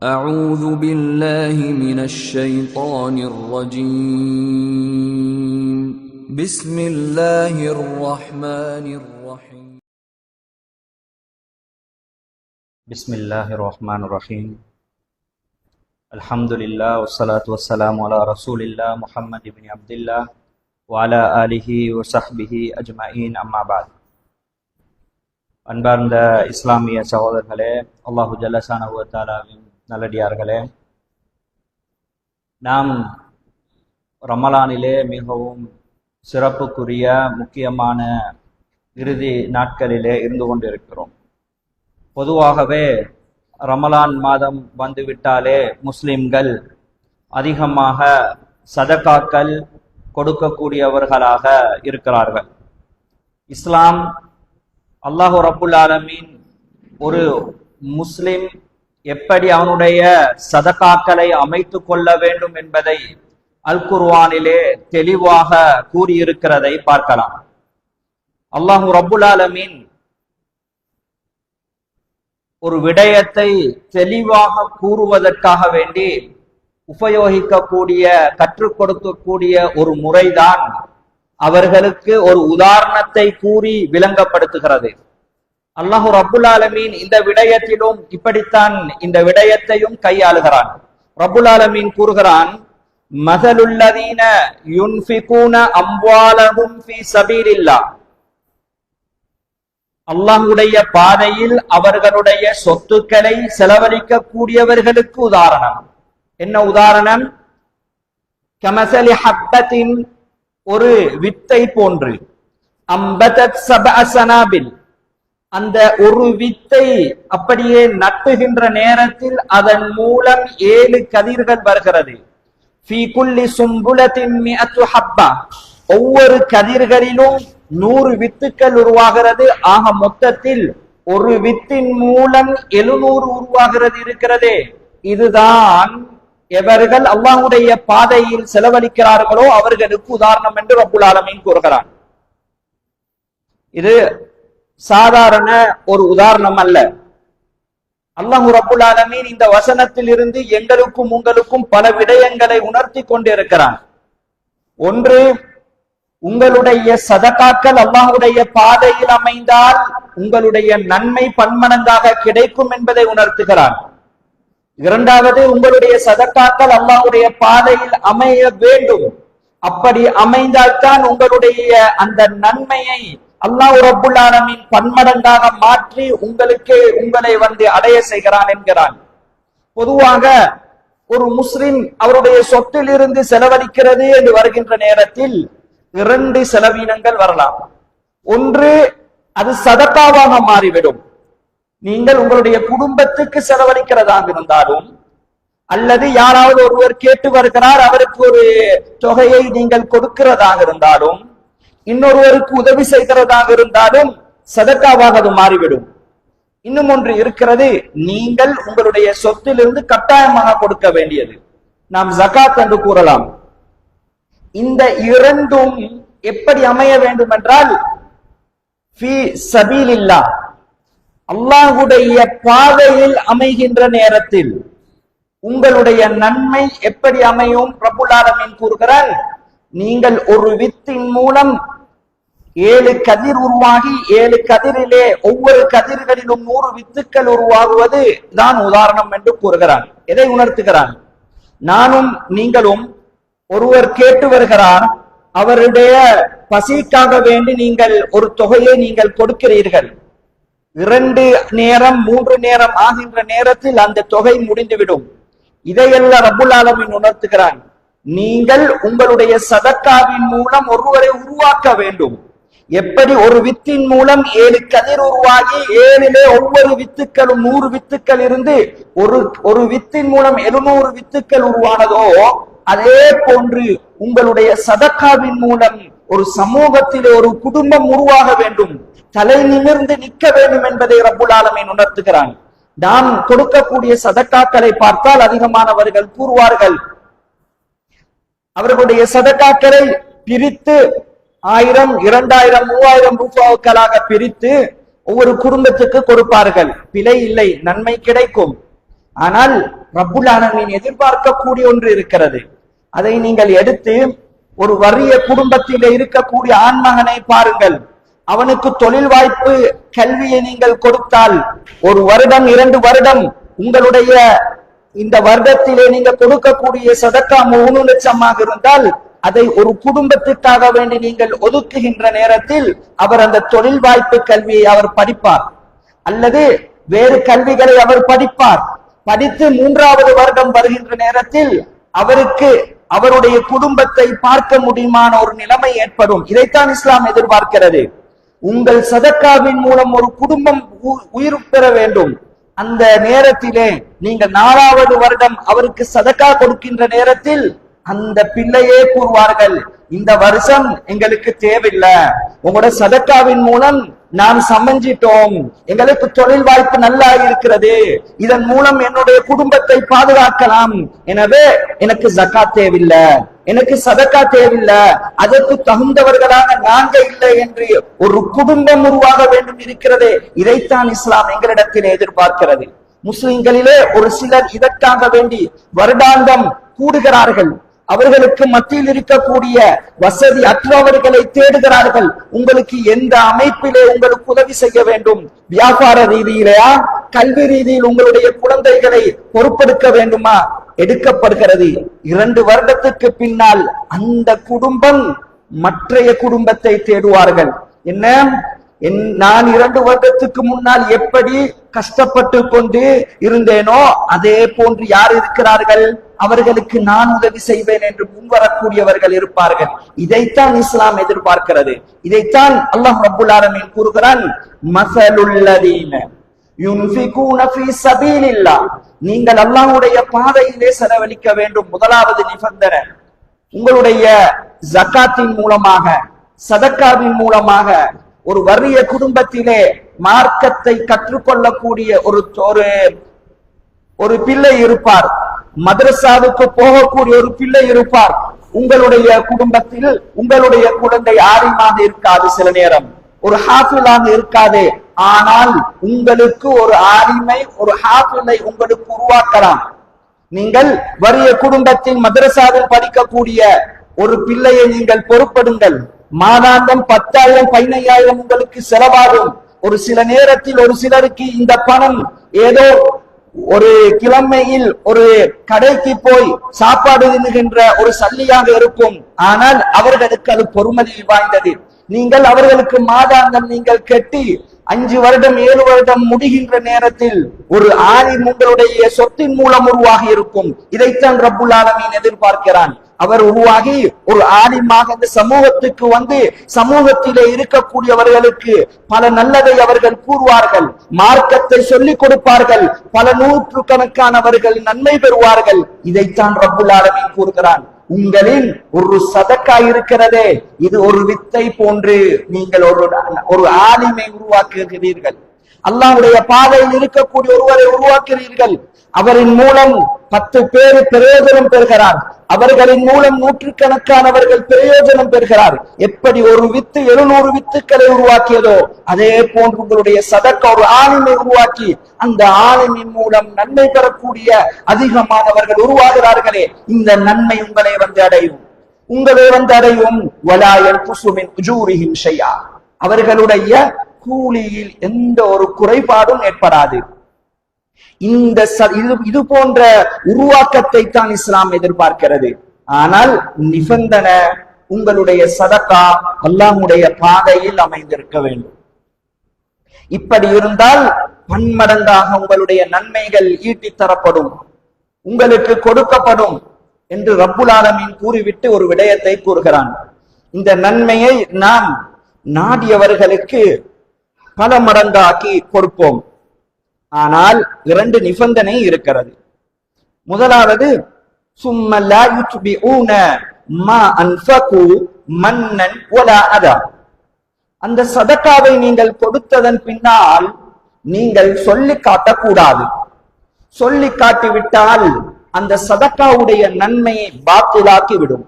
أعوذ بالله من الشيطان الرجيم بسم الله الرحمن الرحيم بسم الله الرحمن الرحيم الحمد لله والصلاة والسلام على رسول الله محمد بن عبد الله وعلى آله وصحبه أجمعين أما بعد அன்பார்ந்த இஸ்லாமிய சகோதரர்களே, அல்லாஹு ஜல்லஷானஹு வ தஆலாவின் நல்லடியார்களே, நாம் ரமலானிலே மிகவும் சிறப்புக்குரிய முக்கியமான இறுதி நாட்களிலே இருந்து கொண்டிருக்கிறோம். பொதுவாகவே ரமலான் மாதம் வந்துவிட்டாலே முஸ்லிம்கள் அதிகமாக சதகாக்கள் கொடுக்கக்கூடியவர்களாக இருக்கிறார்கள். இஸ்லாம் அல்லாஹு ரப்புல் ஆலமீன் ஒரு முஸ்லிம் எப்படி அவனுடைய சதகாக்களை அமைத்து கொள்ள வேண்டும் என்பதை அல் குர்ஆனிலே தெளிவாக கூறியிருக்கிறதை பார்க்கலாம். அல்லாஹு ரப்புல் ஆலமீன் ஒரு விடயத்தை தெளிவாக கூறுவதற்காக வேண்டி உபயோகிக்கக்கூடிய கற்றுக் கொடுக்கக்கூடிய ஒரு முறைதான் அவர்களுக்கு ஒரு உதாரணத்தை கூறி விளங்கப்படுத்துகிறது. அல்லாஹு ரப்புல் ஆலமீன் இந்த விடயத்திலும் இப்படித்தான் இந்த விடயத்தையும் கையாளுகிறான். ரப்புல் ஆலமீன் கூறுகிறான், மஸலுல்லதீன யுன்ஃபிகூன அம்வாலஹும் ஃபீ ஸபீலில்லாஹ், அல்லாஹ்வுடைய பாதையில் அவர்களுடைய சொத்துக்களை செலவழிக்க கூடியவர்களுக்கு உதாரணம். என்ன உதாரணம்? கமஸலி ஹப்பத்தின், ஒரு வித்தை போன்று, அம்பதத் சபஅ சனாபில், அந்த ஒரு வித்தை அப்படியே நட்டுகின்ற நேரத்தில் அதன் மூலம் 7 கதிர்கள் வருகிறது. ஃபீ குல்லி சும்புலத்தின் மிஅத்து ஹப்பா, ஒவ்வொரு கதிர்களிலும் 100 வித்துக்கள் உருவாகிறது. ஆக மொத்தத்தில் ஒரு வித்தின் மூலம் 700 உருவாகிறது இருக்கிறதே. இதுதான் எவர்கள் அல்லாஹ்வுடைய பாதையில் செலவழிக்கிறார்களோ அவர்களுக்கு உதாரணம் என்று ரப்புல் ஆலமீன் கூறுகிறான். இது சாதாரண ஒரு உதாரணம் அல்ல. அல்லாஹ் ரப்புல் ஆலமீன் இந்த வசனத்தில் இருந்து எங்களுக்கும் உங்களுக்கும் பல விடயங்களை உணர்த்தி கொண்டிருக்கிறான். ஒன்று, உங்களுடைய சதகாக்கள் அல்லாஹ்வுடைய பாதையில் அமைந்தால் உங்களுடைய நன்மை பன்மடங்காக கிடைக்கும் என்பதை உணர்த்துகிறான். இரண்டாவது, உங்களுடைய சதகாக்கள் அல்லாஹ்வுடைய பாதையில் அமைய வேண்டும். அப்படி அமைந்தால்தான் உங்களுடைய அந்த நன்மையை அல்லாஹ் ரப்புல் ஆலமீன் பன்மடங்காக மாற்றி உங்களை அடைய செய்கிறான் என்கிறான். பொதுவாக ஒரு முஸ்லிம் அவருடைய சொத்தில் இருந்து செலவழிக்கிறது என்று வருகின்ற நேரத்தில் 2 செலவீனங்கள் வரலாம். ஒன்று, அது சதகாவாக மாறிவிடும். நீங்கள் உங்களுடைய குடும்பத்துக்கு செலவழிக்கிறதாக இருந்தாலும், அல்லது யாராவது ஒருவர் கேட்டு வருகிறார் அவருக்கு ஒரு தொகையை நீங்கள் கொடுக்கிறதாக இருந்தாலும், இன்னொருவருக்கு உதவி செய்கிறதாக இருந்தாலும் சதகாவாக அது மாறிவிடும். இன்னும் ஒன்று இருக்கிறது, நீங்கள் உங்களுடைய சொத்திலிருந்து கட்டாயமாக கொடுக்க வேண்டியது, நாம் ஜகாத் என்று கூறலாம். இந்த இரண்டும் எப்படி அமைய வேண்டும் என்றால், ஃபீ ஸபீலில்லாஹ், அல்லாஹ்வுடைய பாதையில் அமைகின்ற நேரத்தில் உங்களுடைய நன்மை எப்படி அமையும்? ரப்புல் ஆலமீன் கூறுகிறான், நீங்கள் ஒரு வித்தின் மூலம் 7 கதிர் உருவாகி 7 கதிரிலே ஒவ்வொரு கதிர்களிலும் 100 வித்துக்கள் உருவாகுவது தான் உதாரணம் என்று கூறுகிறான். எதை உணர்த்துகிறான்? நானும் நீங்களும், ஒருவர் கேட்டு வருகிறார், அவருடைய பசிக்காக வேண்டி நீங்கள் ஒரு தொகையை நீங்கள் கொடுக்கிறீர்கள். 2 நேரம் 3 நேரம் ஆகின்ற நேரத்தில் அந்த தொகை முடிந்துவிடும். இதையெல்லாம் ரப்புல் ஆலமீன் உணர்த்துகிறான். நீங்கள் உங்களுடைய சதக்காவின் மூலம் ஒருவரை உருவாக்க வேண்டும். எப்படி ஒரு வித்தின் மூலம் 7 கதிர் உருவாகி 7லே ஒவ்வொரு வித்துக்களும் 100 வித்துக்கள் இருந்து ஒரு வித்தின் மூலம் 700 வித்துக்கள் உருவானதோ, அதே போன்று உங்களுடைய சதக்காவின் மூலம் ஒரு சமூகத்திலே ஒரு குடும்பம் உருவாக வேண்டும், தலை நிமிர்ந்து நிற்க வேண்டும் என்பதை ரப்புல் ஆலமீன் உணர்த்துகிறான். நாம் கொடுக்கக்கூடிய சதக்காக்களை பார்த்தால் அதிகமானவர்கள் கூறுவார்கள், அவர்களுடைய சதக்காக்களை பிரித்து 1000, 2000, 3000 ரூபாய்களாக பிரித்து ஒவ்வொரு குடும்பத்துக்கு கொடுப்பார்கள். பிழை இல்லை, நன்மை கிடைக்கும். ஆனால் ரப்புல் ஆலமீன் எதிர்பார்க்கக்கூடிய ஒன்று இருக்கிறது. அதை நீங்கள் எடுத்து ஒரு வறிய குடும்பத்தில் இருக்கக்கூடிய ஆண்மகனை பாருங்கள். அவனுக்கு தொழில் வாய்ப்பு கல்வியை நீங்கள் கொடுத்தால் 1 வருடம் 2 வருடம் உங்களுடைய இந்த வருடத்திலே நீங்க கொடுக்கக்கூடிய சதக்கா 3 லட்சமாக இருந்தால் அதை ஒரு குடும்பத்திற்காக வேண்டி நீங்கள் ஒதுக்குகின்ற நேரத்தில் அவர் அந்த தொழில் வாய்ப்பு கல்வியை அவர் படிப்பார், அல்லது வேறு கல்விகளை அவர் படிப்பார். படித்து 3வது வருடம் வருகின்ற நேரத்தில் அவருக்கு அவருடைய குடும்பத்தை பார்க்க முடியுமான ஒரு நிலைமை ஏற்படும். இதைத்தான் இஸ்லாம் எதிர்பார்க்கிறது. உங்கள் சதக்காவின் மூலம் ஒரு குடும்பம் உயிர் பெற வேண்டும். அந்த நேரத்திலே நீங்க 4வது வருடம் அவருக்கு சதக்கா கொடுக்கின்ற நேரத்தில் அந்த பிள்ளையே கூறுவார்கள், இந்த வருஷம் எங்களுக்கு தேவையில்லை, உங்களோட சதக்காவின் மூலம் நாம் சமஞ்சிட்டோம், எங்களுக்கு தொழில் வாய்ப்பு நல்லா இருக்கிறது, இதன் மூலம் என்னுடைய குடும்பத்தை பாதுகாக்கலாம், எனவே எனக்கு ஜகாத் தேவையில்லை, எனக்கு சதக்கா தேவையில்லை, அதற்கு தகுந்தவர்களாக நாங்க இல்லை என்று ஒரு குடும்பம் உருவாக வேண்டும் இருக்கிறது. இதைத்தான் இஸ்லாம் எங்களிடத்தில் எதிர்பார்க்கிறது. முஸ்லிம்களிலே ஒரு சிலர் இதற்காக வேண்டி வருடாந்தம் கூடுகிறார்கள். அவர்களுக்கு மத்தியில் இருக்கக்கூடிய வசதி அற்றவர்களை தேடுகிறார்கள். உங்களுக்கு எந்த அமைப்பிலே உங்களுக்கு உதவி செய்ய வேண்டும், வியாபார ரீதியிலையா, கல்வி ரீதியில் உங்களுடைய குழந்தைகளை பொறுப்பெடுக்க வேண்டுமா, எடுக்கப்படுகிறது. 2 வருடத்துக்கு பின்னால் அந்த குடும்பம் மற்றைய குடும்பத்தை தேடுவார்கள். என்ன, நான் 2 வருடத்துக்கு முன்னால் எப்படி கஷ்டப்பட்டு கொண்டு இருந்தேனோ அதே போன்று யார் இருக்கிறார்கள், அவர்களுக்கு நான் உதவி செய்வேன் என்று முன்வரக்கூடியவர்கள் இருப்பார்கள். இதைத்தான் இஸ்லாம் எதிர்பார்க்கிறது. இதைத்தான் அல்லாஹ் ரப்புல் ஆலமீன் கூறுகிறான், மஸலுல்லதீன யுன்ஃபிகூன ஃபீ ஸபீலில்லாஹ், நீங்கள் அல்லாஹ்வுடைய பாதையிலே செலவழிக்க வேண்டும். முதலாவது நிபந்தனை, உங்களுடைய ஜகாத்தின் மூலமாக சதக்காவின் மூலமாக ஒரு வறிய குடும்பத்திலே மார்க்கத்தை கற்றுக்கொள்ளக்கூடிய ஒரு பிள்ளை இருப்பார், மதரசாவுக்கு போகக்கூடிய ஒரு பிள்ளை இருப்பார். உங்களுடைய குடும்பத்தில் உங்களுடைய குழந்தை ஆலிமாக இருக்காது, சில நேரம் ஒரு ஹாஃபிலாக இருக்காது. ஆனால் உங்களுக்கு ஒரு ஆலிமை, ஒரு ஹாஃபிலை உங்களுக்கு உருவாக்கலாம். நீங்கள் வறிய குடும்பத்தில் மதரசாவில் படிக்கக்கூடிய ஒரு பிள்ளையை நீங்கள் பொறுப்படுங்கள். மாதாந்தம் 10,000 15,000 உங்களுக்கு செலவாகும். ஒரு சில நேரத்தில் ஒரு சிலருக்கு இந்த பணம் ஏதோ ஒரு கிழமையில் ஒரு கடைக்கு போய் சாப்பாடு தின்னுகின்ற ஒரு சல்லியாக இருக்கும். ஆனால் அவர்களுக்கு அது பொறுமதி வாய்ந்தது. நீங்கள் அவர்களுக்கு மாதாந்தம் நீங்கள் கட்டி 5 வருடம் 7 வருடம் முடிகின்ற நேரத்தில் ஒரு ஆலிம் உங்களுடைய சொத்தின் மூலம் உருவாகி இருக்கும். இதைத்தான் ரப்புல் ஆலமீன் எதிர்பார்க்கிறான். அவர் உருவாகி ஒரு ஆலிமாக இந்த சமூகத்துக்கு வந்து சமூகத்திலே இருக்கக்கூடியவர்களுக்கு பல நல்லதை அவர்கள் கூறுவார்கள், மார்க்கத்தை சொல்லிக் கொடுப்பார்கள், பல நூற்றுக்கணக்கானவர்கள் நன்மை பெறுவார்கள். இதைத்தான் ரப்புல் ஆலமீன் கூறுகிறான். உங்களின் ஒரு சதக்கா இருக்கிறதே, இது ஒரு வித்தை போன்று நீங்கள் ஒரு ஆலிமை உருவாக்குகிறீர்கள். அல்லாஹ்வுடைய பாதையில் இருக்கக்கூடிய ஒருவரை உருவாக்குகிறீர்கள். அவரின் மூலம் 10 பேர் பிரயோஜனம் பெறுகிறார். அவர்களின் மூலம் நூற்றுக்கணக்கானவர்கள் பிரயோஜனம் பெறுகிறார். எப்படி ஒரு வித்து 700 வித்துக்களை உருவாக்கியதோ அதே போன்று உங்களுடைய சதக்கா ஒரு ஆலிமை உருவாக்கி அந்த ஆலிமின் மூலம் நன்மை பெறக்கூடிய அதிகமானவர்கள் உருவாகிறார்களே, இந்த நன்மை உங்களை வந்து அடையும். வலா யன்குசு மின் உஜூரிஹிம் ஷைஆ, அவர்களுடைய கூலியில் எந்த ஒரு குறைபாடும் ஏற்படாது. இது போன்ற உருவாக்கத்தை தான் இஸ்லாம் எதிர்பார்க்கிறது. ஆனால் நிபந்தனை, உங்களுடைய சதக்கா அல்லாஹ்வுடைய பாதையில் அமைந்திருக்க வேண்டும். இப்படி இருந்தால் பன்மடங்காக உங்களுடைய நன்மைகள் ஈட்டி தரப்படும், உங்களுக்கு கொடுக்கப்படும் என்று ரப்புல் ஆலமீன் கூறிவிட்டு ஒரு விடயத்தை கூறுகிறான். இந்த நன்மையை நாம் நாடியவர்களுக்கு பல மடங்காக்கி கொடுப்போம். ஆனால் 2 நிபந்தனை இருக்கிறது. முதலாவது, சும்ம லா யுத்பிஊன மா அன்ஃபகு மன்னன் வலா அதா, அந்த சதக்காவை நீங்கள் கொடுத்ததன் பின்னால் நீங்கள் சொல்லி காட்டக்கூடாது. சொல்லி காட்டிவிட்டால் அந்த சதக்காவுடைய நன்மையை பாத்திலாக்கி விடும்.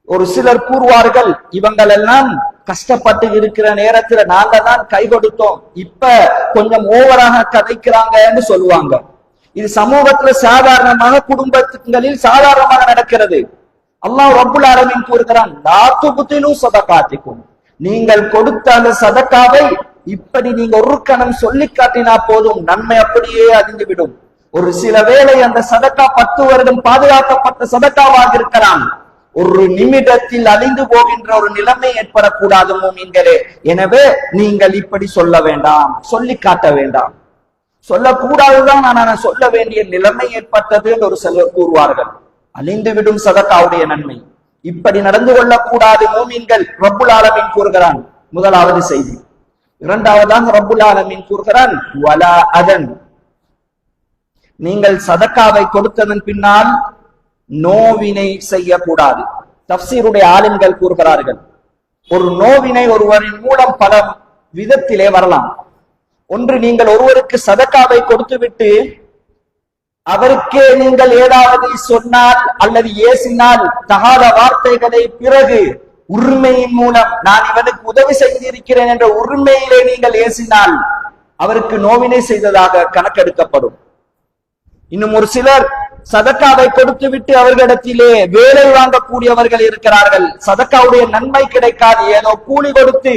ஒரு சிலர் கூறுவார்கள், இவங்களெல்லாம் கஷ்டப்பட்டு இருக்கிற நேரத்துல நாங்க தான் கை கொடுத்தோம், இப்ப கொஞ்சம் ஓவராக கதைக்கிறாங்கன்னு சொல்லுவாங்க. இது சமூகத்துல சாதாரணமாக குடும்பங்களில் சாதாரணமாக நடக்கிறது. அல்லாஹ் ரப்புல் ஆலமீன் கூறுகிறான், லா துப்திலு ஸதகாத்திக்கும், நீங்கள் கொடுத்த அந்த சதக்காவை இப்படி நீங்க ஒரு கணம் சொல்லி காட்டினா போதும், நன்மை அப்படியே அழிந்துவிடும். ஒரு சில வேளை அந்த சதக்கா 10 வருடம் பாதுகாக்கப்பட்ட சதக்காவாக இருக்கலாம். ஒரு நிமிடத்தில் அழிந்து போகின்ற ஒரு நிலைமை ஏற்படக்கூடாது மூமின்களே. எனவே நீங்கள் இப்படி சொல்ல வேண்டாம், சொல்லி காட்ட வேண்டாம். சொல்லக்கூடாதுதான், நான் சொல்ல வேண்டிய நிலைமை ஏற்பட்டது என்று ஒரு சிலர் கூறுவார்கள். அழிந்துவிடும் சதக்காவுடைய நன்மை. இப்படி நடந்து கொள்ளக்கூடாது மூமின்கள். ரப்புல் ஆலமீன் கூறுகிறான், முதலாவது செய்தி. இரண்டாவதாக ரப்புல் ஆலமீன் கூறுகிறான், வலா அதன், நீங்கள் சதக்காவை கொடுத்ததன் பின்னால் நோவினை செய்யக்கூடாது. தஃப்சீருடைய ஆலிம்கள் கூறுகிறார்கள், ஒரு நோவினை ஒருவரின் மூலம் பல விதத்திலே வரலாம். ஒன்று, நீங்கள் ஒருவருக்கு சதக்காவை கொடுத்துவிட்டு அவருக்கே நீங்கள் ஏதாவது சொன்னால் அல்லது ஏசினால் தகாத வார்த்தைகளை பிறகு உரிமையின் மூலம் நான் இவனுக்கு உதவி செய்திருக்கிறேன் என்ற உரிமையிலே நீங்கள் ஏசினால் அவருக்கு நோவினை செய்ததாக கணக்கெடுக்கப்படும். இன்னும் ஒரு சிலர் சதக்காவை கொடுத்து விட்டு அவர்களிடத்திலே வேலை வாங்கக்கூடியவர்கள் இருக்கிறார்கள். சதக்காவுடைய நன்மை கிடைக்காது, ஏதோ கூலி கொடுத்து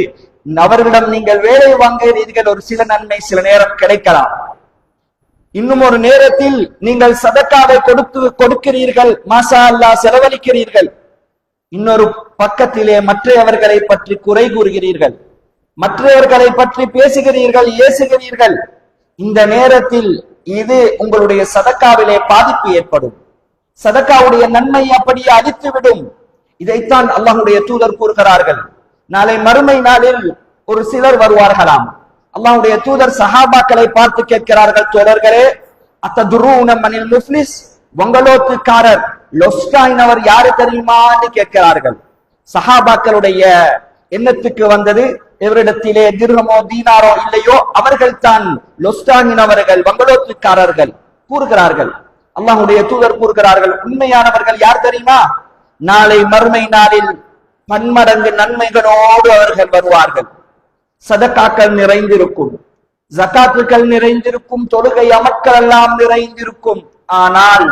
அவர்களிடம் நீங்கள் வேலை வாங்குகிறீர்கள், ஒரு சில நன்மை சில நேரம் கிடைக்கலாம். இன்னும் ஒரு நேரத்தில் நீங்கள் சதக்காவை கொடுக்கிறீர்கள், மாஷா அல்லாஹ் செலவழிக்கிறீர்கள். இன்னொரு பக்கத்திலே மற்றவர்களை பற்றி குறை கூறுகிறீர்கள், மற்றவர்களை பற்றி பேசுகிறீர்கள், ஏசுகிறீர்கள். இந்த நேரத்தில் இது உங்களுடைய சதக்காவிலே பாதிப்பு ஏற்படும். சதக்காவுடைய நன்மை அப்படியே அழித்துவிடும். இதைத்தான் அல்லாஹ்வுடைய தூதர் கூறுகிறார்கள். நாளை மறுமை நாளில் ஒரு சிலர் வருவார்களாம். அல்லாஹ்வுடைய தூதர் சஹாபாக்களை பார்த்து கேட்கிறார்கள், தோழர்களே, அத்ததுரூன மனில் முஃப்லிஸ், வங்களோத்துக்காரர் லொஸ்டாயினவர் யாரு தெரியுமா என்று கேட்கிறார்கள். சஹாபாக்களுடைய எண்ணத்துக்கு வந்தது, இவரிடத்திலே திர்ஹமோ தீனாரோ இல்லையோ, அவர்கள் தான் லொஸ்டானினவர்கள், வங்களோத்துக்காரர்கள் கூறுகிறார்கள். அல்லாஹ்வுடைய தூதர் கூறுகிறார்கள், உண்மையானவர்கள் யார் தெரியுமா? நாளை மறுமை நாளில் பன்மடங்கு நன்மைகளோடு அவர்கள் வருவார்கள். சதக்காக்கள் நிறைந்திருக்கும், ஜகாத்துக்கள் நிறைந்திருக்கும், தொழுகை அமல்கள் எல்லாம் நிறைந்திருக்கும். ஆனால்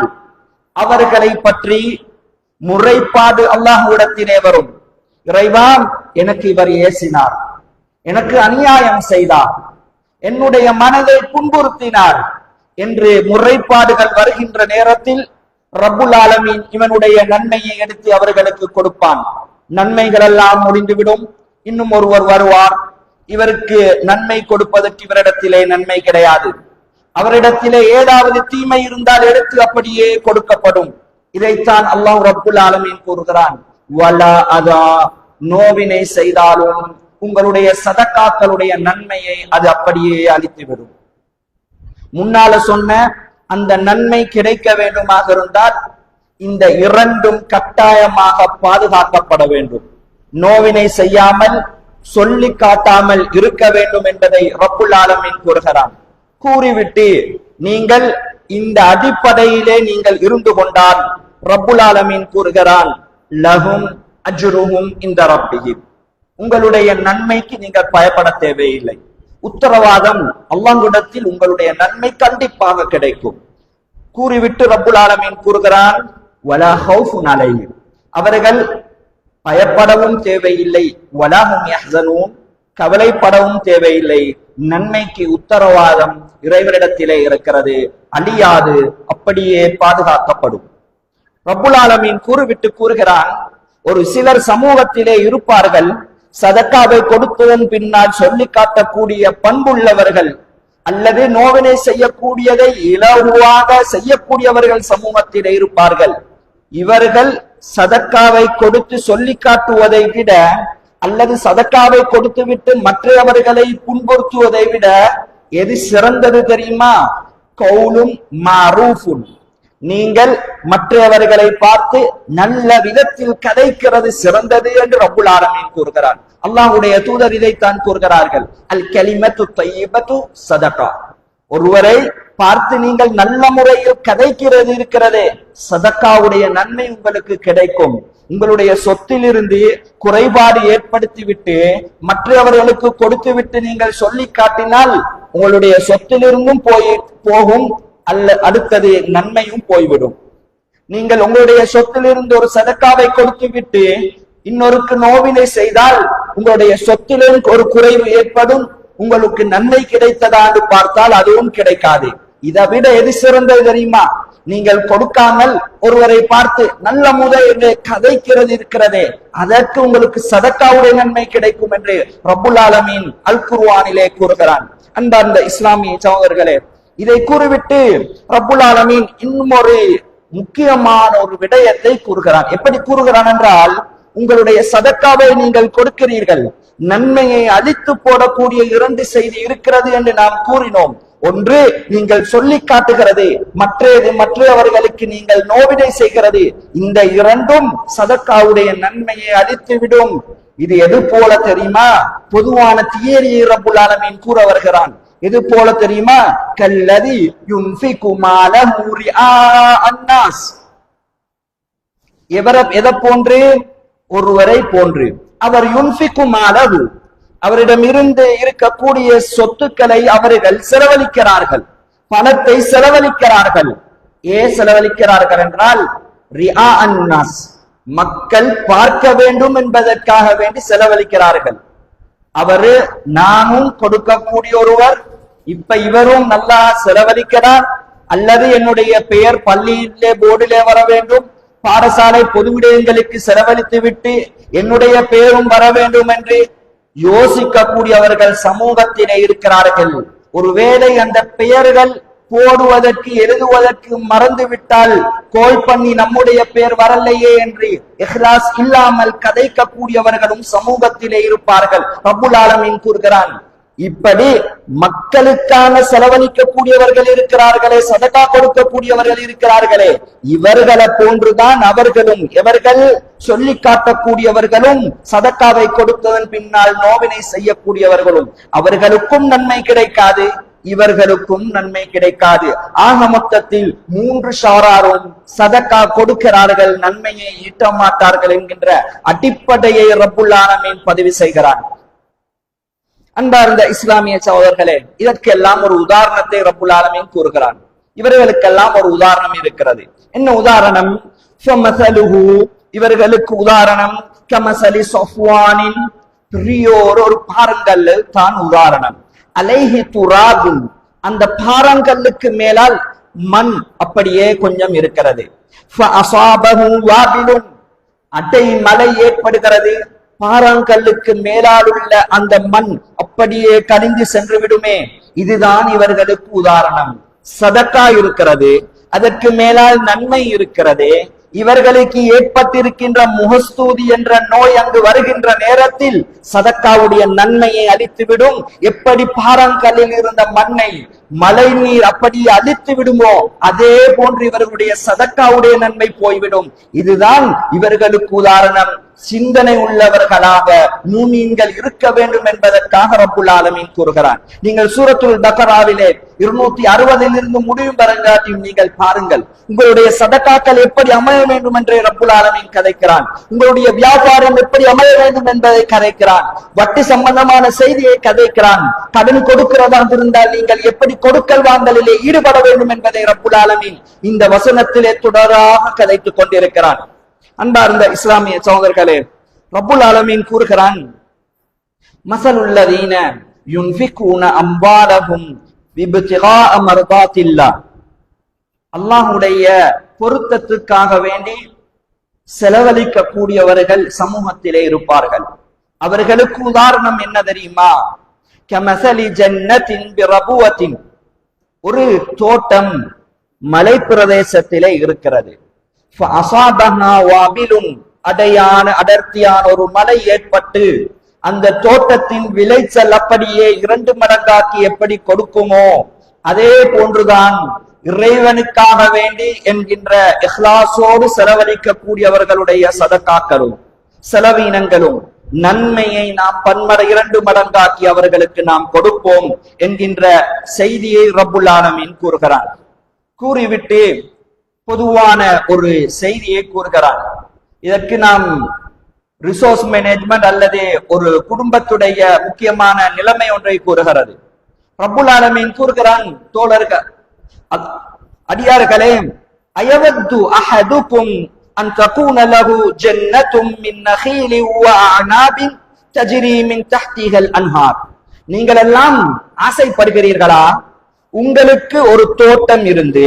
அவர்களை பற்றி முறைப்பாடு அல்லாஹ்விடத்திலே வரும். இறைவா, எனக்கு இவர் ஏசினார், எனக்கு அநியாயம் செய்தார், என்னுடைய மனதை புண்புறுத்தினார் என்று முறைப்பாடுகள் வருகின்ற நேரத்தில் ரப்புல் ஆலமீன் இவனுடைய நன்மையை எடுத்து அவர்களுக்கு கொடுப்பான். நன்மைகள் எல்லாம் முடிந்துவிடும். இன்னும் ஒருவர் வருவார், இவருக்கு நன்மை கொடுப்பதற்கு இவரிடத்திலே நன்மை கிடையாது, அவரிடத்திலே ஏதாவது தீமை இருந்தால் எடுத்து அப்படியே கொடுக்கப்படும். இதைத்தான் அல்லாஹ் ரப்புல் ஆலமீன் கூறுகிறான், வலா அதா, நோவினை செய்தாலும் உங்களுடைய சதக்காக்களுடைய நன்மையை அது அப்படியே அளித்துவிடும். முன்னால சொன்ன அந்த நன்மை கிடைக்க வேண்டுமாக இருந்தால் இந்த இரண்டும் கட்டாயமாக பாதுகாக்கப்பட வேண்டும். நோவினை செய்யாமல் சொல்லி காட்டாமல் இருக்க வேண்டும் என்பதை ரப்புல் ஆலமீன் கூறுகிறான். கூறிவிட்டு நீங்கள் இந்த அடிப்படையிலே நீங்கள் இருந்து கொண்டால் ரப்புல் ஆலமீன் கூறுகிறான், லஹும் அஜ்ருஹும் இந்த ரப்பிஹிம், உங்களுடைய நன்மைக்கு நீங்கள் பயப்பட தேவையில்லை. உத்தரவாதம் அல்லாஹ்விடத்தில் உங்களுடைய நன்மை கண்டிப்பாக கிடைக்கும். கூறிவிட்டு ரப்புல் ஆலமீன் கூறுகிறான், வலா ஹௌஃபுன் அலைஹிம், அவர்கள் பயப்படவும் தேவையில்லை, வலா ஹும் யஹ்ஸனூன், கவலைப்படவும் தேவையில்லை. நன்மைக்கு உத்தரவாதம் இறைவனிடத்திலே இருக்கிறது, அழியாது, அப்படியே பாதுகாக்கப்படும். ரப்புல் ஆலமீன் கூறிவிட்டு கூறுகிறான், ஒரு சிலர் சமூகத்திலே இருப்பார்கள், சதக்காவை கொடுத்ததன் பின்னால் சொல்லி காட்டக்கூடிய பண்புள்ளவர்கள் அல்லது நோவினை செய்யக்கூடியதை இலகுவாக செய்யக்கூடியவர்கள் சமூகத்திலே இருப்பார்கள். இவர்கள் சதக்காவை கொடுத்து சொல்லி காட்டுவதை விட அல்லது சதக்காவை கொடுத்து விட்டு மற்றவர்களை புண்படுத்துவதை விட எது சிறந்தது தெரியுமா? கௌலும் மஅரூஃபுன், நீங்கள் மற்றவர்களை பார்த்து நல்ல விதத்தில் கதைக்கிறது சிறந்தது என்று ரப்புல் ஆலமீன் கூறுகிறார். அல்லாஹ்வுடைய தூதர் இதைத்தான் கூறுகிறார்கள், அல் கலிமத்து தய்யிபத்து சதகா, ஒருவரை பார்த்து நீங்கள் நல்ல முறையில் கதைக்கிறது இருக்கிறதே, சதக்காவுடைய நன்மை உங்களுக்கு கிடைக்கும். உங்களுடைய சொத்திலிருந்து குறைபாடு ஏற்படுத்திவிட்டு மற்றவர்களுக்கு கொடுத்து விட்டு நீங்கள் சொல்லி காட்டினால் உங்களுடைய சொத்திலிருந்தும் போகும், அடுத்தது நன்மையும் போய்விடும். நீங்கள் உங்களுடைய சொத்திலிருந்து ஒரு சதக்காவை கொடுத்து விட்டு இன்னொருக்கு நோவினை செய்தால் உங்களுடைய சொத்திலிருந்து ஒரு குறைவு ஏற்படும், உங்களுக்கு நன்மை கிடைத்ததா என்று பார்த்தால் அதுவும் கிடைக்காது. இதை விட எது சிறந்தது தெரியுமா? நீங்கள் கொடுக்காமல் ஒருவரை பார்த்து நல்ல என்று கதைக்கிறது இருக்கிறதே, அதற்கு உங்களுக்கு சதக்காவுடைய நன்மை கிடைக்கும் என்று ரப்புல் ஆலமீன் அல் குர்ஆனிலே கூறுகிறான். அன்பார்ந்த இஸ்லாமிய சகோதரர்களே, இதை கூறிவிட்டு ரப்புல் ஆலமீன் இன்னும் ஒரு முக்கியமான ஒரு விடயத்தை கூறுகிறான். எப்படி கூறுகிறான் என்றால், உங்களுடைய சதக்காவை நீங்கள் கொடுக்கிறீர்கள், நன்மையை அழித்து போடக்கூடிய 2 செய்தி இருக்கிறது என்று நாம் கூறினோம். ஒன்று நீங்கள் சொல்லி காட்டுகிறது, மற்றவர்களுக்கு நீங்கள் நோவினை செய்கிறது. இந்த 2ம் சதக்காவுடைய நன்மையை அழித்துவிடும். இது எது போல தெரியுமா? பொதுவான தியரியை ரப்புல் ஆலமீன் கூற வருகிறான். எது போல தெரியுமா? கல்லதி யுன்ஃபிகு மாலஹு ரிஆ அன்னாஸ். எதை போன்று? ஒருவரை போன்று. அவர் யுன்ஃபிகு மாலஹு, அவரிடமிருந்து இருக்கக்கூடிய சொத்துக்களை அவர்கள் செலவழிக்கிறார்கள், பணத்தை செலவழிக்கிறார்கள். ஏன் செலவழிக்கிறார்கள் என்றால், ரிஆ அன்னாஸ், மக்கள் பார்க்க வேண்டும் என்பதற்காக வேண்டி செலவழிக்கிறார்கள். அவரு நானும் கொடுக்கக்கூடிய ஒருவர், இப்ப இவரும் நல்லா செலவழிக்கிறார், அல்லது என்னுடைய பெயர் பள்ளியிலே போர்டிலே வர வேண்டும், பாடசாலை பொது விடயங்களுக்கு செலவழித்து விட்டு என்னுடைய பெயரும் வர வேண்டும் என்று யோசிக்கக்கூடியவர்கள் சமூகத்திலே இருக்கிறார்கள். ஒருவேளை அந்த பெயர்கள் போடுவதற்கு எழுதுவதற்கு மறந்துவிட்டால் கோல் பண்ணி நம்முடைய பெயர் வரலையே என்று இஹ்லாஸ் இல்லாமல் கதைக்கக்கூடியவர்களும் சமூகத்திலே இருப்பார்கள். ரப்புல் ஆலமீன் கூறுகிறான், இப்படி மக்களுக்கான செலவழிக்கக்கூடியவர்கள் இருக்கிறார்களே, சதகா கொடுக்கக்கூடியவர்கள் இருக்கிறார்களே, இவர்களை போன்றுதான் அவர்களும், எவர்கள் சொல்லி காட்டக்கூடியவர்களும், சதக்காவை கொடுத்ததன் பின்னால் நோவினை செய்யக்கூடியவர்களும். அவர்களுக்கும் நன்மை கிடைக்காது, இவர்களுக்கும் நன்மை கிடைக்காது. ஆக மொத்தத்தில் 3 ஷாராரும் சதக்கா கொடுக்கிறார்கள், நன்மையை ஈட்ட மாட்டார்கள் என்கின்ற அடிப்படையை ரப்புல் ஆலமீன் பதிவு செய்கிறான். அன்பார்ந்த இஸ்லாமிய சகோதரர்களே, இதற்கெல்லாம் ஒரு உதாரணத்தை ரப்புல் ஆலமீன் கூறுகிறான். இவர்களுக்கெல்லாம் ஒரு உதாரணம் இருக்கிறது. என்ன உதாரணம்? இவர்களுக்கு உதாரணம் கமசலி சஃப்வானின், பெரியோர் ஒரு பாறங்கல்லு தான் உதாரணம். அலைஹி துராபுன், அந்த பாறங்கல்லுக்கு மேலால் மண் அப்படியே கொஞ்சம் இருக்கிறது. அடை மழை ஏற்படுகிறது, பாறாங்கல்லுக்கு மேலால் உள்ள அந்த மண் அப்படியே கனிந்து சென்று விடுமே. இதுதான் இவர்களுக்கு உதாரணம். சதக்கா இருக்கிறது, அதற்கு மேலால் நன்மை இருக்கிறது. இவர்களுக்கு ஏற்பட்டிருக்கின்ற முகஸ்தூதி என்ற நோய் அங்கு வருகின்ற நேரத்தில் சதக்காவுடைய நன்மையை அழித்துவிடும். எப்படி பாறாங்கல்லில் இருந்த மண்ணை மழை நீர் அப்படி அழித்து விடுமோ, அதே போன்று இவர்களுடைய சதக்காவுடைய நன்மை போய்விடும். இதுதான் இவர்களுக்கு உதாரணம். சிந்தனை உள்ளவர்களாக மூமீன்கள் இருக்க வேண்டும் என்பதற்காக ரப்புல் ஆலமீன் கூறுகிறான். நீங்கள் சூரத்துல் பக்ராவிலே 260 இருந்து முடியும் பரங்காட்டியும் நீங்கள் பாருங்கள். உங்களுடைய சதக்காக்கள் எப்படி அமைய வேண்டும் என்றே ரப்புல் ஆலமீன் கதைக்கிறான். உங்களுடைய வியாபாரம் எப்படி அமைய வேண்டும் என்பதை கதைக்கிறான். வட்டி சம்பந்தமான செய்தியை கதைக்கிறான். கடன் கொடுக்கிறதா இருந்தால் நீங்கள் எப்படி கொடுக்கல் வாங்கலிலே ஈடுபட வேண்டும் என்பதை ரப்புல் ஆலமீன் இந்த வசனத்திலே தொடராக கதைத்துக் கொண்டிருக்கிறான். அன்பார்ந்த இஸ்லாமிய சகோதரர்களே, ரப்புல் ஆலமீன் கூறுகிறான், மஸலுல்லதீன யுன்ஃபிகூன அம்வாலஹும் பிப்திகாஅ மர்தாத்தில்லாஹ், அல்லாஹ்வுடைய பொருத்தத்துக்காக வேண்டி செலவழிக்க கூடியவர்கள் சமூகத்திலே இருப்பார்கள். அவர்களுக்கு உதாரணம் என்ன தெரியுமா? கமஸலி ஜன்னத்தின் பிரபுவத்தின், ஒரு தோட்டம் மலை பிரதேசத்திலே இருக்கிறது. அடர்த்தியான ஒரு மலை ஏற்பட்டு அந்த தோட்டத்தின் விளைச்சல் அப்படியே 2 மடங்காக்கி எப்படி கொடுக்குமோ, அதே போன்றுதான் இறைவனுக்காக வேண்டி என்கின்ற இஹ்லாஸோடு செலவழிக்க கூடியவர்களுடைய சதக்காக்களும் செலவீனங்களும் நன்மையை நாம் 2 மடங்காக்கி அவர்களுக்கு நாம் கொடுப்போம் என்கின்ற செய்தியை ரப்புல் ஆலமீன் கூறுகிறான். கூறிவிட்டு பொதுவான ஒரு செய்தியை கூறுகிறான். இதற்கு நாம் ரிசோர்ஸ் மேனேஜ்மெண்ட் அல்லது ஒரு குடும்பத்துடைய முக்கியமான நிலைமை ஒன்றை கூறுகிறது. ரப்புல் ஆலமீன் கூறுகிறான், தோழர்கள் அடியார்களே, அயவது அஹதுக்கும் அன் தகூன லஹு ஜன்னத்தும் மின் நகீலி வ அஅனாபின் தஜ்ரி மின் தஹ்திஹல் அன்ஹார். நீங்கள் எல்லாம் ஆசைப்படுகிறீர்களா? உங்களுக்கு ஒரு தோட்டம் இருந்து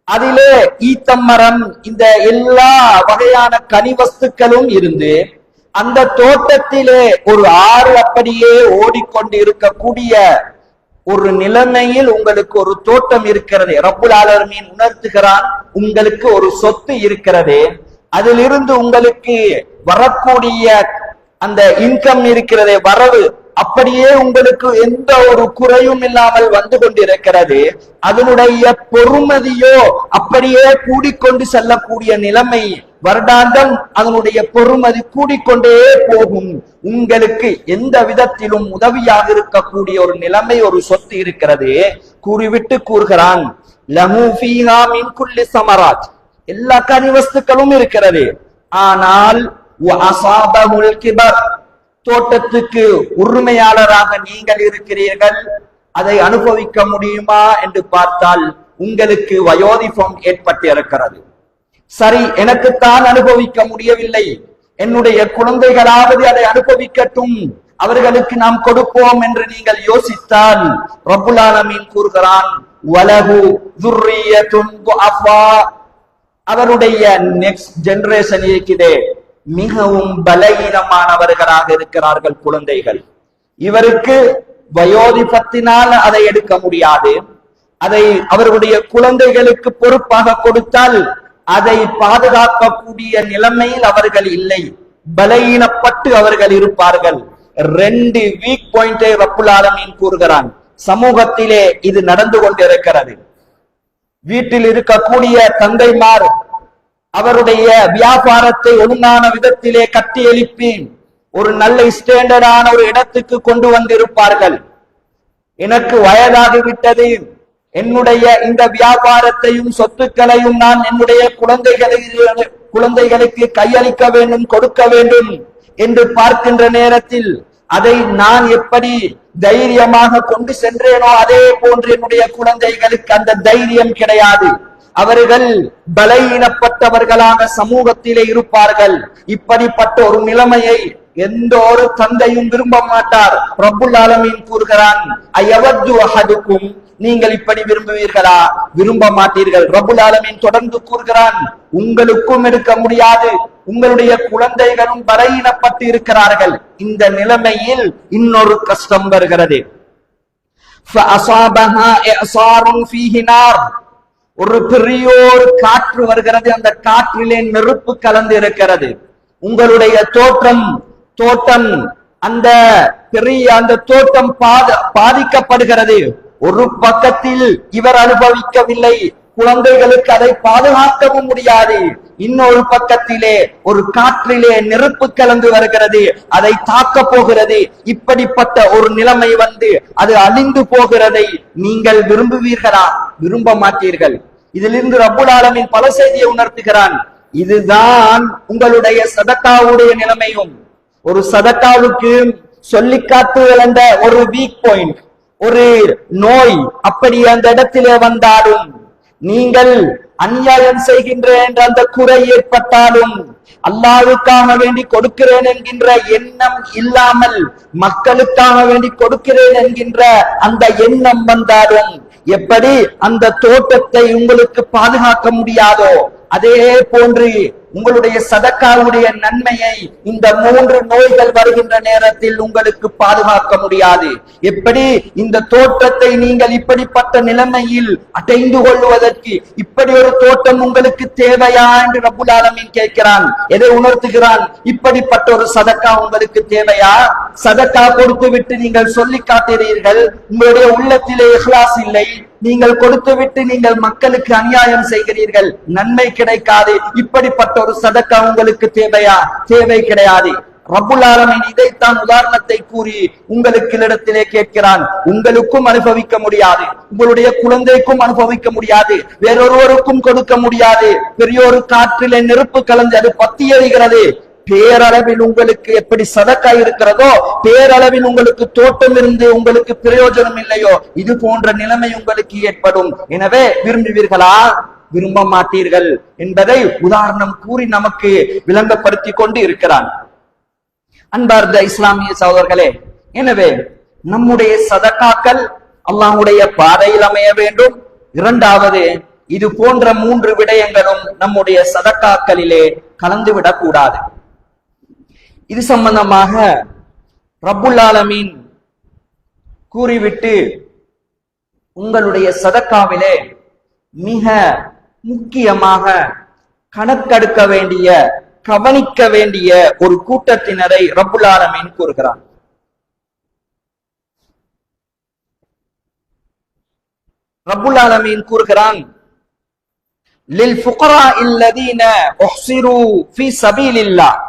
அதிலே ஈத்தமரம், இந்த எல்லா வகையான கனி வஸ்துக்களும் இருந்து அந்த தோட்டத்திலே ஒரு ஆறு அப்படியே ஓடிக்கொண்டு இருக்கக்கூடிய ஒரு நிலைமையில் உங்களுக்கு ஒரு தோட்டம் இருக்கிறது. ரப்புல் ஆலமீன் உணர்த்துகிறான், உங்களுக்கு ஒரு சொத்து இருக்கிறது, அதிலிருந்து உங்களுக்கு வரக்கூடிய அந்த இன்கம் இருக்கிறது, வரவு அப்படியே உங்களுக்கு எந்த ஒரு குறையும் இல்லாமல் வந்து கொண்டிருக்கிறது. அதனுடைய பொறுமதியோ அப்படியே கூடிக்கொண்டு செல்லக்கூடிய நிலைமை, வருடாந்தம் அதனுடைய பொறுமதி கூடிக்கொண்டே போகும். உங்களுக்கு எந்த விதத்திலும் உதவியாக இருக்கக்கூடிய ஒரு நிலைமை, ஒரு சொத்து இருக்கிறது. கூறிவிட்டு கூறுகிறான், லஹு ஃபீஹா மின் குல்லி ஸமராத், எல்லா கனி வஸ்துக்களும் இருக்கிறது. ஆனால் வஅஸாபஹுல் கிபர், தோட்டத்துக்கு உரிமையாளராக நீங்கள் இருக்கிறீர்கள், அதை அனுபவிக்க முடியுமா என்று பார்த்தால் உங்களுக்கு வயோதிபம் ஏற்பட்டு இருக்கிறது. சரி, எனக்குத்தான் அனுபவிக்க முடியவில்லை, என்னுடைய குழந்தைகளாவது அதை அனுபவிக்கட்டும், அவர்களுக்கு நாம் கொடுப்போம் என்று நீங்கள் யோசித்தால் ரப்புல் ஆலமீன் கூறுகிறான், வலஹு ذُرِّيَّةٌ ضُعَفَاء, அவருடைய நெக்ஸ்ட் ஜெனரேஷன் இருக்கிறதே மிகவும் பலவீனமானவர்களாக இருக்கிறார்கள் குழந்தைகள். இவருக்கு வயோதிபத்தினால் அதை எடுக்க முடியாது, அதை அவர்களுடைய குழந்தைகளுக்கு பொறுப்பாக கொடுத்தால் அதை பாதுகாக்கக்கூடிய நிலைமையில் அவர்கள் இல்லை, பலவீனப்பட்டு அவர்கள் இருப்பார்கள். 2 வீக் பாயிண்டை ரப்புல் ஆலமீன் கூறுகிறான். சமூகத்திலே இது நடந்து கொண்டிருக்கிறது. வீட்டில் இருக்கக்கூடிய தந்தைமார் அவருடைய வியாபாரத்தை ஒழுங்கான விதத்திலே கட்டி எழுப்பி ஒரு நல்ல ஸ்டாண்டர்டான ஒரு இடத்துக்கு கொண்டு வந்திருப்பார்கள். எனக்கு வயதாகிவிட்டது, என்னுடைய இந்த வியாபாரத்தையும் சொத்துக்களையும் நான் என்னுடைய குழந்தைகளுக்கு கையளிக்க வேண்டும், கொடுக்க வேண்டும் என்று பார்க்கின்ற நேரத்தில் அதை நான் எப்படி தைரியமாக கொண்டு சென்றேனோ அதே போன்று என்னுடைய குழந்தைகளுக்கு அந்த தைரியம் கிடையாது. அவர்கள் பலவீனப்பட்டவர்களாக சமூகத்திலே இருப்பார்கள். இப்படிப்பட்ட ஒரு நிலைமையை எந்த ஒரு தந்தையும் விரும்ப மாட்டார். ரப்புல் ஆலமீன் கூறுகிறான், அயவது அஹதுக்கும், நீங்கள் இப்படி விரும்புவீர்களா? விரும்ப மாட்டீர்கள். ரப்புல் ஆலமீன் தொடர்ந்து கூறுகிறான், உங்களுக்கும் எடுக்க முடியாது, உங்களுடைய குழந்தைகளும் பலவீனப்பட்டு இருக்கிறார்கள். இந்த நிலைமையில் இன்னொரு கஷ்டம் வருகிறது. ஃபஅஸாபஹா இஅஸாருன் ஃபீஹி நார், ஒரு பெரியோர் காற்று வருகிறது, அந்த காற்றிலே நெருப்பு கலந்து இருக்கிறது. உங்களுடைய தோட்டம் அந்த பெரிய அந்த தோட்டம் பாதிக்கப்படுகிறது. ஒரு பக்கத்தில் இவர் அனுபவிக்கவில்லை, குழந்தைகளுக்கு அதை பாதுகாக்கவும் முடியாது. இன்னொரு பக்கத்திலே ஒரு காற்றிலே நெருப்பு கலந்து வருகிறது, அதை தாக்க போகிறது. இப்படிப்பட்ட ஒரு நிலைமை வந்து அது அழிந்து போகிறதை நீங்கள் விரும்புவீர்களா? விரும்ப மாட்டீர்கள். இதிலிருந்து ரப்புல் ஆலமீன் பல செய்தியை உணர்த்துகிறான். இதுதான் உங்களுடைய சதக்காவுடைய நிலைமையும். ஒரு சதக்காவுக்கு சொல்லி காட்டுதல் என்ற ஒரு வீக் பாயிண்ட், ஒரு நோய் அப்படி அந்த இடத்திலே வந்தாலும், நீங்கள் அநியாயம் செய்கின்ற என்ற அந்த குறை ஏற்பட்டாலும், அல்லாஹ்வுக்காக வேண்டி கொடுக்கிறேன் என்கின்ற எண்ணம் இல்லாமல் மக்களுக்காக வேண்டி கொடுக்கிறேன் என்கின்ற அந்த எண்ணம் வந்தாலும், எப்படி அந்த தோட்டத்தை உங்களுக்கு பாதுகாக்க முடியாதோ அதே போன்று உங்களுடைய சதக்காவுடைய நன்மையை இந்த 3 நோய்கள் வருகின்ற நேரத்தில் உங்களுக்கு பாதுகாக்க முடியாது. எப்படி இந்த தோட்டத்தை நீங்கள் இப்படிப்பட்ட நிலைமையில் அடைந்து கொள்வதற்கு இப்படி ஒரு தோட்டம் உங்களுக்கு தேவையா என்று ரப்புல் ஆலமீன் கேட்கிறான். எதை உணர்த்துகிறான்? இப்படிப்பட்ட ஒரு சதக்கா உங்களுக்கு தேவையா? சதக்கா கொடுத்து விட்டு நீங்கள் சொல்லி காட்டுகிறீர்கள், உங்களுடைய உள்ளத்திலே இஹ்லாஸ் இல்லை, நீங்கள் கொடுத்து விட்டு நீங்கள் மக்களுக்கு அநியாயம் செய்கிறீர்கள், நன்மை கிடைக்காது. இப்படிப்பட்ட ஒரு சதக்கா உங்களுக்கு தேவையா? தேவை கிடையாது. ரப்புல் ஆலமீன் இதைத்தான் உதாரணத்தை கூறி உங்களுக்கு இடத்திலே கேட்கிறான். உங்களுக்கும் அனுபவிக்க முடியாது, உங்களுடைய குழந்தைக்கும் அனுபவிக்க முடியாது, வேறொருவருக்கும் கொடுக்க முடியாது. பெரியோரு காற்றிலே நெருப்பு கலந்து அது பத்தி எறிகிறது, பேரளவில் உங்களுக்கு எப்படி சதக்கா இருக்கிறதோ, பேரளவில் உங்களுக்கு தோட்டம் இருந்து உங்களுக்கு பிரயோஜனம் இல்லையோ, இது போன்ற நிலைமை உங்களுக்கு ஏற்படும். எனவே விரும்புவீர்களா, விரும்ப மாட்டீர்கள் என்பதை உதாரணம் கூறி நமக்கு விளங்கப்படுத்தி கொண்டு இருக்கிறான். அன்பார்ந்த இஸ்லாமிய சகோதரர்களே, எனவே நம்முடைய சதக்காக்கள் அல்லாஹ்வுடைய பாதையில் அமைய வேண்டும். இரண்டாவது, இது போன்ற 3 விடயங்களும் நம்முடைய சதக்காக்களிலே கலந்துவிடக் கூடாது. இது சம்பந்தமாக ரப்புல் ஆலமீன் கூறிவிட்டு, உங்களுடைய சதக்காவிலே மிக முக்கியமாக கணக்கெடுக்க வேண்டிய, கவனிக்க வேண்டிய ஒரு கூட்டத்தினரை ரப்புல் ஆலமீன் கூறுகிறான். ரப்புல் ஆலமீன் கூறுகிறான், லில் ஃபுகரா அல்லதீன உஹ்சிரு ஃபீ சபீலில்லாஹ்.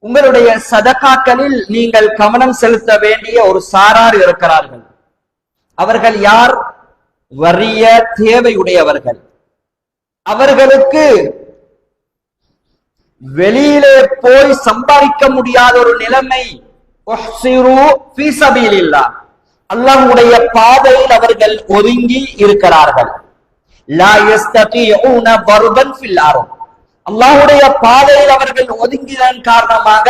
உங்களுடைய சதகாக்களில் நீங்கள் கவனம் செலுத்த வேண்டிய ஒரு சாரார் இருக்கிறார்கள். அவர்கள் யார்? வறிய தேவையுடையவர்கள். அவர்களுக்கு வெளியிலே போய் சம்பாதிக்க முடியாத ஒரு நிலைமை. உஹ்சிரு ஃபீ சபீலில்லாஹ், அல்லாஹ்வுடைய பாதையில் அவர்கள் ஒதுங்கி இருக்கிறார்கள். லா யஸ்தகீஊன பர்பன் ஃபில் அர்த், அல்லாஹ்வுடைய பாதையில் அவர்கள் ஒதுங்கியதன் காரணமாக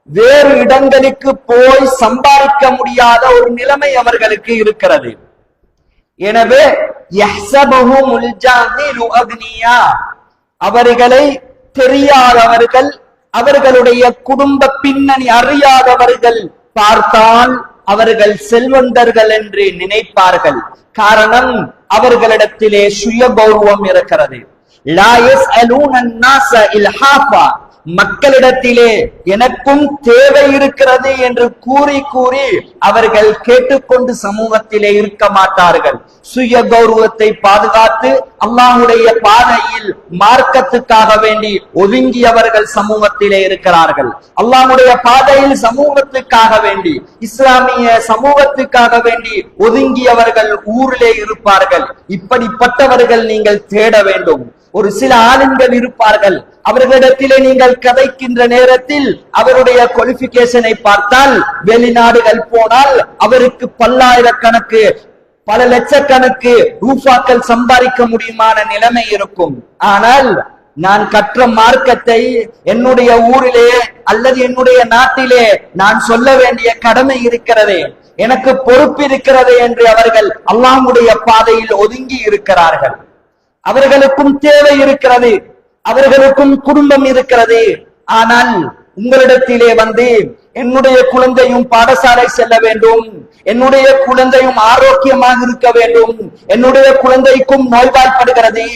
வேறு இடங்களுக்கு போய் சம்பாதிக்க முடியாத ஒரு நிலைமை அவர்களுக்கு இருக்கிறது. எனவே யஹ்ஸபுஹுமுல் ஜாஹிலு அக்னியா, அவர்களை தெரியாதவர்கள், அவர்களுடைய குடும்ப பின்னணி அறியாதவர்கள் பார்த்தால் அவர்கள் செல்வந்தர்கள் என்று நினைப்பார்கள். காரணம், அவர்களிடத்திலே சுய கௌரவம் இருக்கிறது. லா யஸ்அலூன அன்-நாஸ இல்ஹாஃபா, மக்களிடத்திலே எனக்கும் தேவை இருக்கிறது என்று கூறி கூறி அவர்கள் கேட்டுக்கொண்டு சமூகத்திலே இருக்க மாட்டார்கள். சுய கௌரவத்தை பாதுகாத்து அல்லாஹ்வுடைய பாதையில் மார்க்கத்துக்காக வேண்டி ஒதுங்கியவர்கள் சமூகத்திலே இருக்கிறார்கள். அல்லாஹ்வுடைய பாதையில் சமூகத்துக்காக வேண்டி, இஸ்லாமிய சமூகத்துக்காக வேண்டி ஒதுங்கியவர்கள் ஊரிலே இருப்பார்கள். இப்படிப்பட்டவர்கள் நீங்கள் தேட வேண்டும். ஒரு சில ஆளுங்கள் இருப்பார்கள், அவர்களிடத்திலே நீங்கள் கதைக்கின்ற நேரத்தில் அவருடைய குவாலிபிகேஷனை பார்த்தால், வெளிநாடுகள் போனால் அவருக்கு பல்லாயிரக்கணக்கு, பல லட்சக்கணக்கு ரூபாக்கள் சம்பாதிக்க முடியுமான நிலைமை இருக்கும். ஆனால் நான் கற்ற மார்க்கத்தை என்னுடைய ஊரிலே அல்லது என்னுடைய நாட்டிலே நான் சொல்ல வேண்டிய கடமை இருக்கிறது, எனக்கு பொறுப்பு இருக்கிறது என்று அவர்கள் அல்லாஹ்வுடைய பாதையில் ஒதுங்கி இருக்கிறார்கள். அவர்களுக்கும் தேவை இருக்கிறது, அவர்களுக்கும் குடும்பம் இருக்கிறது. ஆனால் உங்களிடத்திலே வந்து என்னுடைய குழந்தையும் பாடசாலை செல்ல வேண்டும், என்னுடைய குழந்தையும் ஆரோக்கியமாக இருக்க வேண்டும், என்னுடைய குழந்தைக்கும் நோய்வாய்ப்படுகிறது,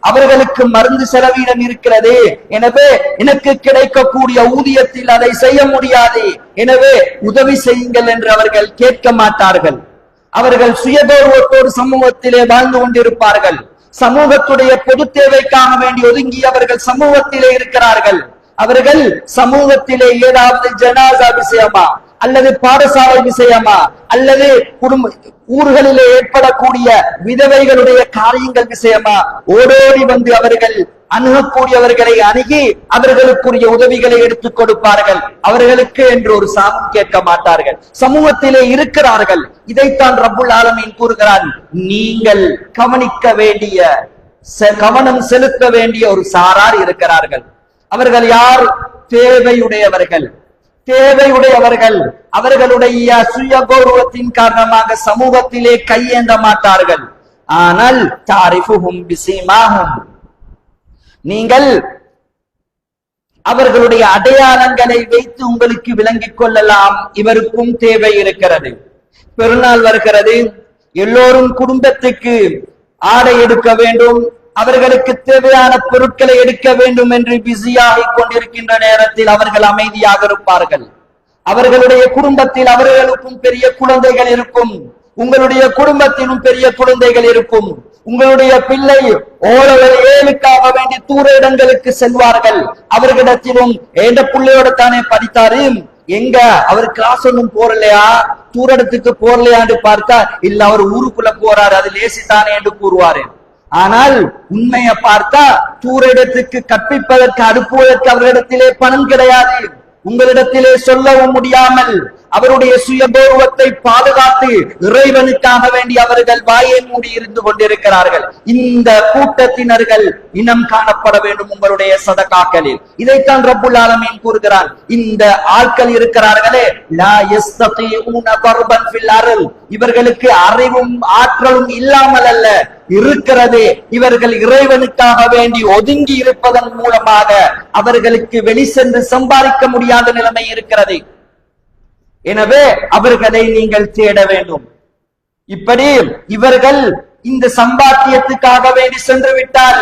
அவர்களுக்கு மருந்து செலவீனம் இருக்கிறது, எனவே எனக்கு கிடைக்கக்கூடிய ஊதியத்தில் அதை செய்ய முடியாது, எனவே உதவி செய்யுங்கள் என்று அவர்கள் கேட்க மாட்டார்கள். அவர்கள் சுயகௌரவத்தோடு சமூகத்திலே வாழ்ந்து கொண்டிருப்பார்கள். சமூகத்துடைய பொது தேவைக்காக வேண்டி ஒதுங்கி அவர்கள் சமூகத்திலே இருக்கிறார்கள். அவர்கள் சமூகத்திலே ஏதாவது ஜனாசா விஷயமா அல்லது பாடசாலை விஷயமா அல்லது குடும்ப ஊர்களிலே ஏற்படக்கூடிய விதவைகளுடைய காரியங்கள் விஷயமா ஓடோடி வந்து அவர்கள் அணுகக்கூடியவர்களை அணுகி அவர்களுக்குரிய உதவிகளை எடுத்துக் கொடுப்பார்கள். அவர்களுக்கு என்று ஒரு சாமம் கேட்க மாட்டார்கள். சமூகத்திலே இருக்கிறார்கள். இதைத்தான் ரப்புல் ஆலமீன் கூறுகிறார், நீங்கள் கவனிக்க வேண்டிய, கவனம் செலுத்த வேண்டிய ஒரு சாரார் இருக்கிறார்கள். அவர்கள் யார்? தேவையுடையவர்கள். தேவையுடையவர்கள் அவர்களுடைய சுய கௌரவத்தின் காரணமாக சமூகத்திலே கையேந்த மாட்டார்கள். ஆனால் தாரிஃபுஹும் பிஸீமாஹும், நீங்கள் அவர்களுடைய அடையாளங்களை வைத்து உங்களுக்கு விளங்கிக் கொள்ளலாம், இவருக்கும் தேவை இருக்கிறது. பெருநாள் வருகிறது, எல்லோரும் குடும்பத்துக்கு ஆடை எடுக்க வேண்டும், அவர்களுக்கு தேவையான பொருட்களை எடுக்க வேண்டும் என்று பிஸியாகிக் கொண்டிருக்கின்ற நேரத்தில் அவர்கள் அமைதியாக இருப்பார்கள். அவர்களுடைய குடும்பத்தில் அவர்களுக்கும் பெரிய குழந்தைகள் இருக்கும், உங்களுடைய குடும்பத்திலும் பெரிய குழந்தைகள் இருக்கும். உங்களுடைய பிள்ளை ஓரளவு ஏழுக்காக வேண்டி தூர இடங்களுக்கு செல்வார்கள். அவர்களிடத்திலும் எந்த பிள்ளையோட தானே படித்தாரு, எங்க அவர் கிளாஸ் ஒன்னும் போறலையா, தூர இடத்துக்கு போறலையான்னு பார்த்தா இல்ல அவர் ஊருக்குள்ள போறாரு, அது லேசித்தானே என்று கூறுவாரு. ஆனால் உண்மையை பார்த்தா தூர இடத்துக்கு கற்பிப்பதற்கு அனுப்புவதற்கு அவர்களிடத்திலே பணம் கிடையாது. உங்களிடத்திலே சொல்லவும் முடியாமல் அவருடைய சுய கௌரவத்தை பாதுகாத்து இறைவனுக்காக வேண்டி அவர்கள் வாயை மூடி இருந்து கொண்டிருக்கிறார்கள். இந்த கூட்டத்தினர்கள் இனம் காணப்பட வேண்டும் உங்களுடைய சதகாக்களில். இதைத்தான் ரப்புல் ஆலமீன் கூறுகிறான். இந்த ஆட்கள் இருக்கிறார்களே, லா யஸ்தகீஊன தர்பன் ஃபில் அர்ல், இவர்களுக்கு அறிவும் ஆற்றலும் இல்லாமல் அல்ல, இருக்கிறதே, இவர்கள் இறைவனுக்காக வேண்டி ஒதுங்கி இருப்பதன் மூலமாக அவர்களுக்கு வெளி சென்று சம்பாதிக்க முடியாத நிலைமை இருக்கிறது. எனவே அவர்களை நீங்கள் தேட வேண்டும். இப்படி இவர்கள் இந்த சம்பாத்தியத்துக்காக வேண்டி சென்று விட்டால்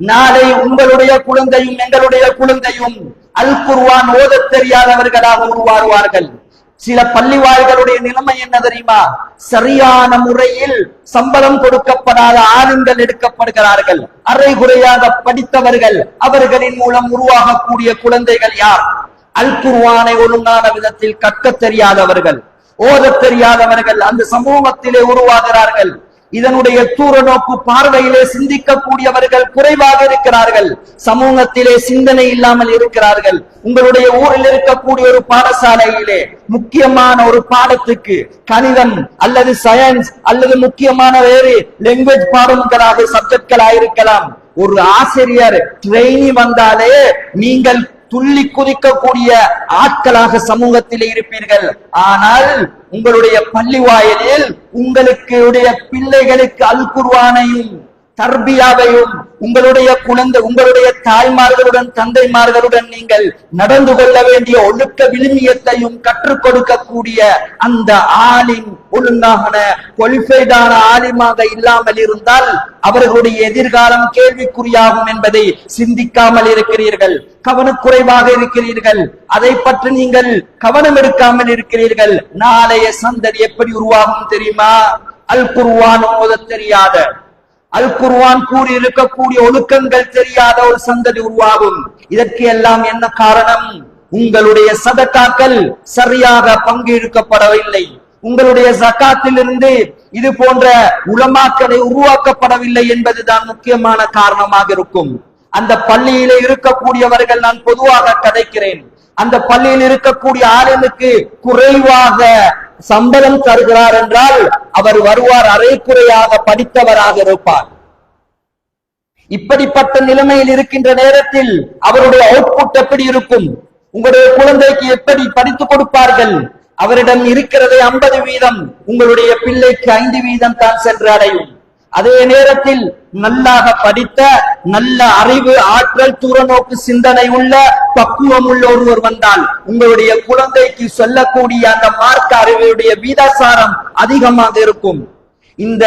நாளை உங்களுடைய குழந்தையும் எங்களுடைய குழந்தையும் அல் குர்ஆன் ஓதத் தெரியாதவர்களாக உருவாகுவார்கள். சில பள்ளிவாய்களுடைய நிலைமை என்ன தெரியுமா? சரியான முறையில் சம்பளம் கொடுக்கப்படாத ஆளுங்கள் எடுக்கப்படுகிறார்கள். அரைகுறையாக படித்தவர்கள், அவர்களின் மூலம் உருவாகக்கூடிய குழந்தைகள் யார்? அல் குர்ஆனை ஒழுங்கான விதத்தில் கற்க தெரியாதவர்கள், ஓத தெரியாதவர்கள் அந்த சமூகத்திலே உருவாகிறார்கள். இதனுடைய தூர நோக்கு பார்வையிலே சிந்திக்கக்கூடியவர்கள் குறைவாக இருக்கிறார்கள். சமூகத்திலே சிந்தனை இல்லாமல் இருக்கிறார்கள். உங்களுடைய ஊரில் இருக்கக்கூடிய ஒரு பாடசாலையிலே முக்கியமான ஒரு பாடத்துக்கு கணிதம் அல்லது சயின்ஸ் அல்லது முக்கியமான வேறு லாங்குவேஜ் பாடங்களாக சப்ஜெக்ட்களாக இருக்கலாம். ஒரு ஆசிரியர் ட்ரெயினி வந்தாலே நீங்கள் துள்ளி குதிக்கக்கூடிய ஆட்களாக சமூகத்தில் இருப்பீர்கள். ஆனால் உங்களுடைய பள்ளி வாயிலில் உங்களுக்கு பிள்ளைகளுக்கு அல் குர்ஆனையும் தர்பியாவையும் உங்களுடைய தாய்மார்களுடன் தந்தைமார்களுடன் நீங்கள் நடந்து கொள்ள வேண்டிய ஒழுக்க விழுமியத்தையும் கற்றுக் கொடுக்கக்கூடிய அந்த ஆலிம் ஒழுங்கான குவாலிஃபைடான ஆலிமாக இல்லாமல் இருந்தால் அவர்களுடைய எதிர்காலம் கேள்விக்குறியாகும் என்பதை சிந்திக்காமல் இருக்கிறீர்கள். கவனக்குறைவாக இருக்கிறீர்கள். அதை பற்றி நீங்கள் கவனம் எடுக்காமல் இருக்கிறீர்கள். நாளைய சந்ததி எப்படி உருவாகும் தெரியுமா? அல் குர்ஆன் ஓதத் தெரியாத, அல் குர்ஆன் கூறி இருக்கக்கூடிய ஒழுக்கங்கள் தெரியாத ஒரு சந்ததி உருவாகும். இதற்கு எல்லாம் என்ன காரணம்? உங்களுடைய சதகாக்கள் சரியாக பங்கெடுக்கப்படவில்லை. உங்களுடைய ஜகாத்திலிருந்து இது போன்ற உலமாக்களை உருவாக்கப்படவில்லை என்பதுதான் முக்கியமான காரணமாக இருக்கும். அந்த பள்ளியிலே இருக்கக்கூடியவர்கள், நான் பொதுவாக கதைக்கிறேன், அந்த பள்ளியில் இருக்கக்கூடிய ஆளுக்கு குறைவாக சம்பளம் தருகிறார் என்றால் அவர் வருவார் அரைக்குறையாக படித்தவராக இருப்பார். இப்படிப்பட்ட நிலைமையில் இருக்கின்ற நேரத்தில் அவருடைய அவுட்புட் எப்படி இருக்கும்? உங்களுடைய குழந்தைக்கு எப்படி படித்துக் கொடுப்பார்கள்? அவரிடம் இருக்கிறதை 50%, உங்களுடைய பிள்ளைக்கு 5% தான் சென்று அடையும். அதே நேரத்தில் நல்லாக படித்த, நல்ல அறிவு, ஆற்றல், தூரநோக்கு சிந்தனை உள்ள, பக்குவம் உள்ள ஒருவர் வந்தால் உங்களுடைய குழந்தைக்கு சொல்லக்கூடிய அந்த மார்க்க அறிவுடைய வீதாசாரம் அதிகமாக இருக்கும். இந்த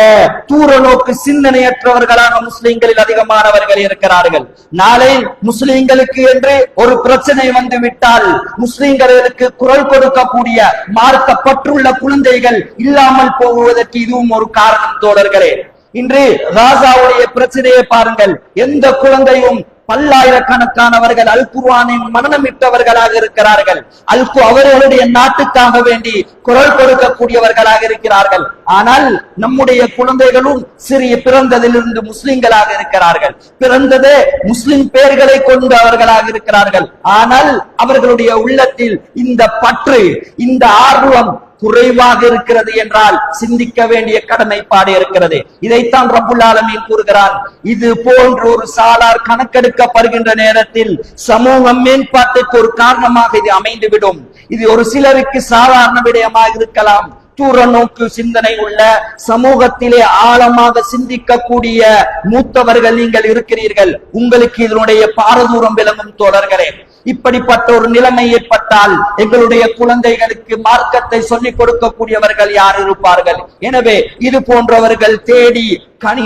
தூரநோக்கு சிந்தனையற்றவர்களாக முஸ்லிம்களில் அதிகமானவர்கள் இருக்கிறார்கள். நாளை முஸ்லிம்களுக்கு என்று ஒரு பிரச்சனை வந்து விட்டால் முஸ்லிம்களுக்கு குரல் கொடுக்கக்கூடிய மார்க்க பற்றுள்ள குழந்தைகள் இல்லாமல் போவதற்கு இதுவும் ஒரு காரணம் தோழர்களே. இன்று ராசாவுடைய பிரச்சனையை பாருங்கள். எந்த குழந்தையும் பல்லாயிரக்கணக்கானவர்கள் அல் குர்ஆனை மனனமிட்டவர்களாக இருக்கிறார்கள். அவர்களுடைய நாட்டுக்காக வேண்டி குரல் கொடுக்கக்கூடியவர்களாக இருக்கிறார்கள். ஆனால் நம்முடைய குழந்தைகளும் சிறிய பிறந்ததிலிருந்து முஸ்லிம்களாக இருக்கிறார்கள். பிறந்ததே முஸ்லிம் பெயர்களை கொண்டு அவர்களாக இருக்கிறார்கள். ஆனால் அவர்களுடைய உள்ளத்தில் இந்த பற்று, இந்த ஆர்வம் குறைவாக இருக்கிறது என்றால் சிந்திக்க வேண்டிய கடமைப்பாடு இருக்கிறது. இதைத்தான் ரப்புல் ஆலமீன் கூறுகிறான். இது போன்ற ஒரு சாலார் கணக்கெடுக்கப்படுகின்ற நேரத்தில் சமூகம் மேம்பாட்டுக்கு ஒரு காரணமாக இது அமைந்துவிடும். இது ஒரு சிலருக்கு சாதாரண விடயமாக இருக்கலாம். தூர நோக்கு சிந்தனை உள்ள, சமூகத்திலே ஆழமாக சிந்திக்கக்கூடிய மூத்தவர்கள் நீங்கள் இருக்கிறீர்கள். உங்களுக்கு இதனுடைய பாரதூரம் விளங்கும் தோழர்களே. இப்படிப்பட்ட ஒரு நிலைமை ஏற்பட்டால் எங்களுடைய குழந்தைகளுக்கு மார்க்கத்தை சொல்லிக் கொடுக்கக்கூடியவர்கள் யார் இருப்பார்கள்? எனவே இது போன்றவர்கள் தேடி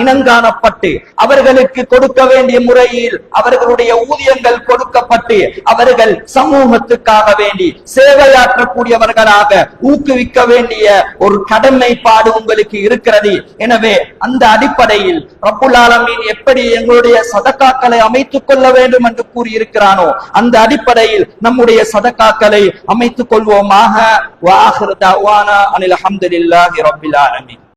இனங்காணப்பட்டு அவர்களுக்கு கொடுக்க வேண்டிய முறையில் அவர்களுடைய ஊதியங்கள் கொடுக்கப்பட்டு அவர்கள் சமூகத்துக்காக வேண்டி சேவையாற்றக்கூடியவர்களாக ஊக்குவிக்க வேண்டிய ஒரு கடமைப்பாடு உங்களுக்கு இருக்கிறது. எனவே அந்த அடிப்படையில் ரப்புல் ஆலமீன் எப்படி எங்களுடைய சதகாக்களை அமைத்துக் கொள்ள வேண்டும் என்று கூறியிருக்கிறானோ அந்த அடிப்படையில் நம்முடைய சதகாக்களை அமைத்துக் கொள்வோமாக. வ ஆகிரு தஅவானா அனில் ஹம்துலில்லாஹி ரப்பில் ஆலமீன்.